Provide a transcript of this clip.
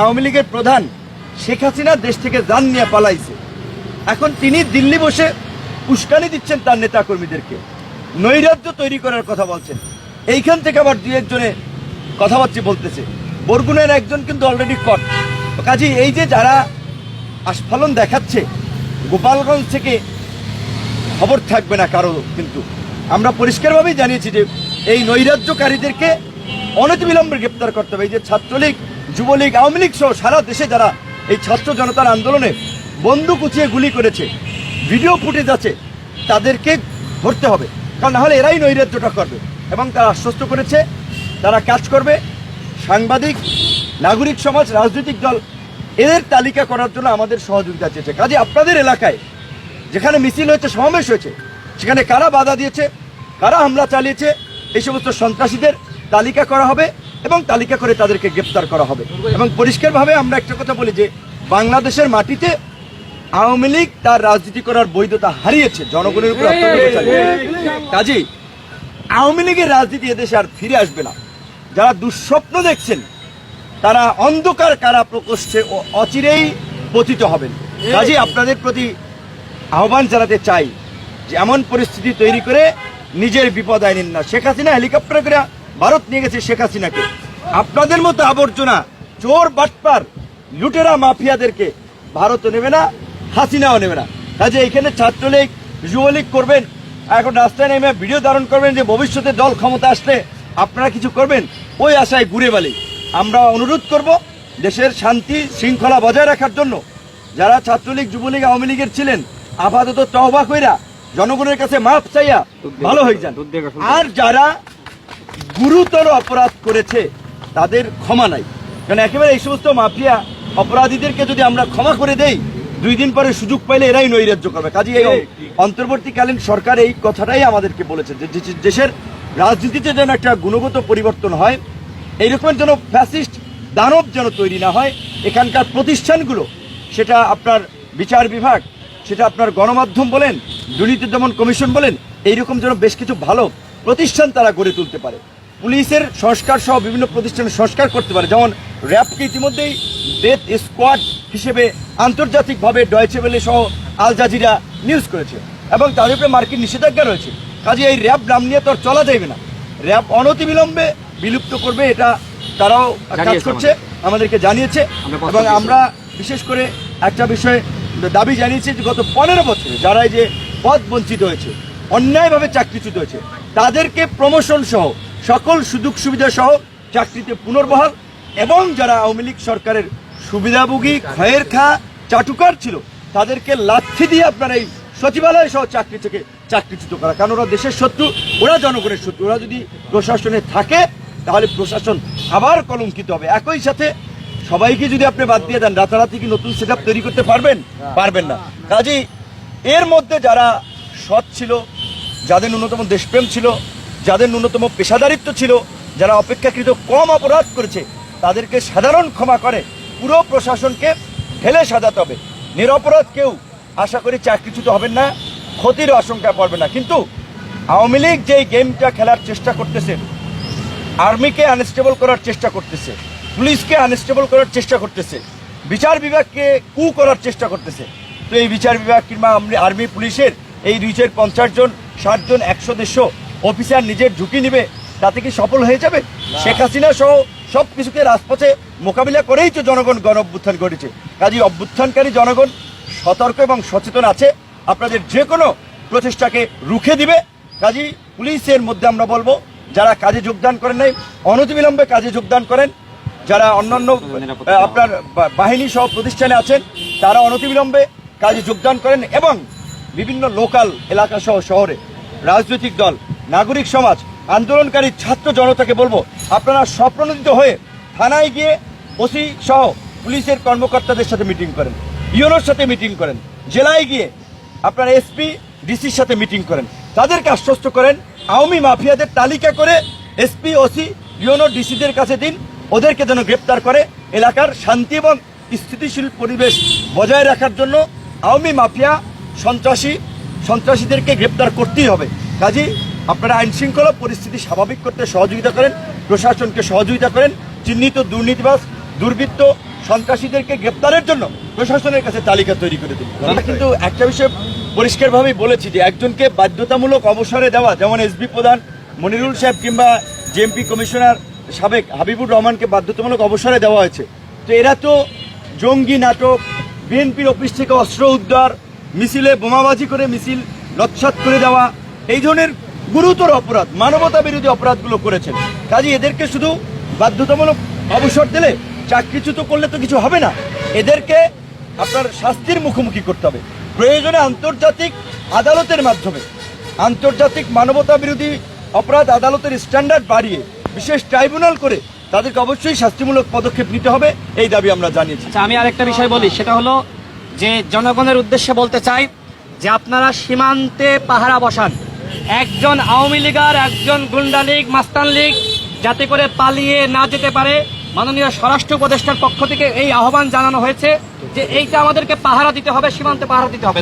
আওয়ামী লীগের প্রধান শেখ হাসিনা দেশ থেকে জান নিয়ে পালাইছে। এখন তিনি দিল্লি বসে উস্কানি দিচ্ছেন তার নেতা কর্মীদেরকে, নৈরাজ্য তৈরি করার কথা বলছেন। এইখান থেকে আবার দুই একজনে কথাবার্তা বলতেছে। বরগুনার একজন কিন্তু অলরেডি কট। কাজী এই যে যারা আস্ফালন দেখাচ্ছে, গোপালগঞ্জ থেকে খবর থাকবে না কারো, কিন্তু আমরা পরিষ্কারভাবেই জানিয়েছি যে এই নৈরাজ্যকারীদেরকে অনতিবিলম্বে গ্রেপ্তার করতে হবে। এই যে ছাত্রলীগ, যুবলীগ, আওয়ামী লীগ সহ সারা দেশে যারা এই ছাত্র জনতার আন্দোলনে বন্দুক উঁচিয়ে গুলি করেছে, ভিডিও ফুটেজ আছে, তাদেরকে ধরতে হবে, কারণ নাহলে এরাই নৈরাজ্যটা করবে। এবং তারা আশ্বস্ত করেছে তারা কাজ করবে। সাংবাদিক, নাগরিক সমাজ, রাজনৈতিক দল এদের তালিকা করার জন্য আমাদের সহযোগিতা চেয়েছে। কাজে আপনাদের এলাকায় যেখানে মিছিল হয়েছে, সমাবেশ হয়েছে, সেখানে কারা বাধা দিয়েছে, কারা হামলা চালিয়েছে, এই সমস্ত সন্ত্রাসীদের তালিকা করা হবে এবং তালিকা করে তাদেরকে গ্রেপ্তার করা হবে। এবং পরিষ্কারভাবে আমরা একটা কথা বলি যে বাংলাদেশের মাটিতে আওয়ামী লীগ তার রাজনীতি করার বৈধতা হারিয়েছে, জনগণের উপর অত্যাচার চালিয়ে। কাজেই আওয়ামী লীগের রাজনীতি এদেশে আর ফিরে আসবে না। যারা দুঃস্বপ্ন দেখছেন তারা অন্ধকার কারা প্রকোষ্ঠে অচিরেই পতিত হবেন। কাজেই আপনাদের প্রতি আহ্বান জানাতে চাই যে এমন পরিস্থিতি তৈরি করে নিজের বিপদ আইনেন না। শেখ হাসিনা হেলিকপ্টার করে ভারত নিয়ে গেছে শেখ হাসিনাকে। আপনাদের মতো আবর্জনা, চোর, বাটপার, লুটেরা, মাফিয়াদেরকে ভারতও নেবে না, হাসিনাও নেবে না। কাজে এখানে ছাত্রলীগ, যুবলীগ করবেন, এখন রাস্তায় নেমে ভিডিও ধারণ করবেন যে ভবিষ্যতে দল ক্ষমতা আসলে আপনারা কিছু করবেন, ওই আশায় ঘুরে বালি। আমরা অনুরোধ করব দেশের শান্তি শৃঙ্খলা বজায় রাখার জন্য যারা ছাত্রলীগ, যুবলীগ, আওয়ামী লীগের ছিলেন, আপাতত তওবা কইরা জনগণের কাছে মাপ চাইয়া ভালো হয়ে যান। আর যারা গুরুতর অপরাধ করেছে তাদের ক্ষমা নাই, কারণ একেবারে এই সমস্ত মাফিয়া অপরাধীদেরকে যদি আমরা ক্ষমা করে দেই, 2 দিন পরে সুযোগ পাইলে এরাই নৈরাজ্য করবে। কাজে এই অন্তর্বর্তীকালীন সরকার এই কথাটাই আমাদেরকে বলেছে যে দেশের রাজনীতিতে যেন একটা গুণগত পরিবর্তন হয়, এইরকম যেন ফ্যাসিস্ট দানব যেন তৈরি না হয়। এখানকার প্রতিষ্ঠানগুলো, সেটা আপনার বিচার বিভাগ, সেটা আপনার গণমাধ্যম বলেন, দুর্নীতি দমন কমিশন বলেন, এইরকম যেন বেশ কিছু ভালো প্রতিষ্ঠান তারা গড়ে তুলতে পারে। পুলিশের সংস্কার সহ বিভিন্ন প্রতিষ্ঠানের সংস্কার করতে পারে। যেমন র্যাবকে ইতিমধ্যেই ডেথ স্কোয়াড হিসেবে আন্তর্জাতিকভাবে ডয়েচে ভেলে সহ আল জাজিরা নিউজ করেছে এবং তাদের উপরে মার্কিন নিষেধাজ্ঞা রয়েছে। কাজে এই র্যাব নাম নিয়ে তো আর চলা যাবে না। র্যাব অনতিবিলম্বে বিলুপ্ত করবে, এটা তারাও কাজ করছে, আমাদেরকে জানিয়েছে। এবং আমরা বিশেষ করে একটা বিষয়ে দাবি জানিয়েছি যে গত 15 বছরে যারা এই যে পদ বঞ্চিত হয়েছে, অন্যায়ভাবে চাকরিচ্যুত হয়েছে, তাদেরকে প্রমোশন সহ সকল সুযোগ সুবিধা সহ চাকরিতে পুনর্বহাল, এবং যারা আওয়ামী লীগ সরকারের সুবিধাভোগী, খয়ের খা, চাটুকার ছিল, তাদেরকে লাথি দিয়ে আপনার এই সচিবালয় সহ চাকরি থেকে চাকরিচ্যুত করা। কারণ ওরা দেশের শত্রু, ওরা জনগণের শত্রু। ওরা যদি প্রশাসনে থাকে তাহলে প্রশাসন আবার কলঙ্কিত হবে। একই সাথে সবাইকে যদি আপনি বাদ দিয়ে দেন, রাতারাতি কি নতুন সেট তৈরি করতে পারবেন? পারবেন না। কাজেই এর মধ্যে যারা সৎ ছিল, যাদের ন্যূনতম দেশপ্রেম ছিল, যাদের ন্যূনতম পেশাদারিত্ব ছিল, যারা অপেক্ষাকৃত কম অপরাধ করেছে, তাদেরকে সাধারণ ক্ষমা করে পুরো প্রশাসনকে ঢেলে সাজাতে হবে। নিরপরাধ কেউ আশা করি চাকরিচ্যুত হবেন না, ক্ষতির আশঙ্কা পড়বে না। কিন্তু আওয়ামী লীগ যেই গেমটা খেলার চেষ্টা করতেছে, আর্মিকে আনস্টেবল করার চেষ্টা করতেছে, পুলিশকে আনস্টেবল করার চেষ্টা করতেছে, বিচার বিভাগকে কু করার চেষ্টা করতেছে, তো এই বিচার বিভাগ কিংবা আর্মি পুলিশের এই 250 জন, 60 জন, 100-150 অফিসার নিজের ঝুঁকি নিবে, তাতে কি সফল হয়ে যাবে? শেখ হাসিনা সহ সব কিছুকে রাজপথে মোকাবিলা করেই তো জনগণ গণ অভ্যুত্থান করেছে। কাজেই অভ্যুত্থানকারী জনগণ সতর্ক এবং সচেতন আছে, আপনাদের যে কোনো প্রচেষ্টাকে রুখে দিবে। কাজেই পুলিশের মধ্যে আমরা বলবো, যারা কাজে যোগদান করেন নাই, অনতিবিলম্বে কাজে যোগদান করেন। যারা অন্যান্য আপনার বাহিনী সহ প্রতিষ্ঠানে আছেন, তারা অনতিবিলম্বে কাজে যোগদান করেন। এবং বিভিন্ন লোকাল এলাকা সহ শহরে রাজনৈতিক দল, নাগরিক সমাজ, আন্দোলনকারী ছাত্র জনতাকে বলবো, আপনারা স্বপ্রণোদিত হয়ে থানায় গিয়ে ওসি সহ পুলিশের কর্মকর্তাদের সাথে মিটিং করেন, ইউনোর সাথে মিটিং করেন, জেলায় গিয়ে আপনারা এসপি, ডিসির সাথে মিটিং করেন, তাদেরকে আশ্বস্ত করেন আওয়ামী মাফিয়াদের তালিকা করে এসপি, ওসি, ইউনো, ডিসিদের কাছে দিন, ওদেরকে যেন গ্রেপ্তার করে এলাকার শান্তি এবং স্থিতিশীল পরিবেশ বজায় রাখার জন্য আওয়ামী মাফিয়া, সন্ত্রাসীদেরকে গ্রেপ্তার করতেই হবে। কাজেই আপনারা আইন শৃঙ্খলা পরিস্থিতি স্বাভাবিক করতে সহযোগিতা করেন, প্রশাসনকে সহযোগিতা করেন, চিহ্নিত দুর্নীতিবাজ, দুর্বৃত্ত, সন্ত্রাসীদেরকে গ্রেপ্তারের জন্য প্রশাসনের কাছে তালিকা তৈরি করে দিন। আমরা কিন্তু একটা বিষয় পরিষ্কারভাবেই বলেছি যে একজনকে বাধ্যতামূলক অবসরে দেওয়া, যেমন এসবি প্রধান মনিরুল সাহেব কিংবা জেএমপি কমিশনার সাবেক হাবিবুর রহমানকে বাধ্যতামূলক অবসরে দেওয়া হয়েছে। তো এরা তো জঙ্গি নাটক, বিএনপির অফিস থেকে অস্ত্র উদ্ধার, মিছিলে বোমাবাজি করে মিছিল নৎসাৎ করে দেওয়া, এই ধরনের গুরুতর অপরাধ, মানবতা বিরোধী অপরাধগুলো করেছেন। কাজে এদেরকে শুধু বাধ্যতামূলক অবসর দিলে, চাকরিচ্যুত করলে তো কিছু হবে না। এদেরকে আপনার শাস্তির মুখোমুখি করতে হবে, প্রয়োজনে আন্তর্জাতিক আদালতের মাধ্যমে, আন্তর্জাতিক মানবতা বিরোধী অপরাধ আদালতের স্ট্যান্ডার্ড বাড়িয়ে বিশেষ ট্রাইব্যুনাল করে তাদেরকে অবশ্যই শাস্তিমূলক পদক্ষেপ নিতে হবে, এই দাবি আমরা জানিয়েছি। আচ্ছা, আমি আরেকটা বিষয় বলি, সেটা হলো যে জনগণের উদ্দেশ্যে বলতে চাই যে আপনারা সীমান্তে পাহারা বসান। একজন আওয়ামী লীগার, একজন গুন্ডা লীগ, মাস্তান লীগ যাতে করে পালিয়ে না যেতে পারে, মাননীয় স্বরাষ্ট্র উপদেষ্টার পক্ষ থেকে এই আহ্বান জানানো হয়েছে যে এইটা আমাদেরকে পাহারা দিতে হবে, সীমান্তে পাহারা দিতে হবে।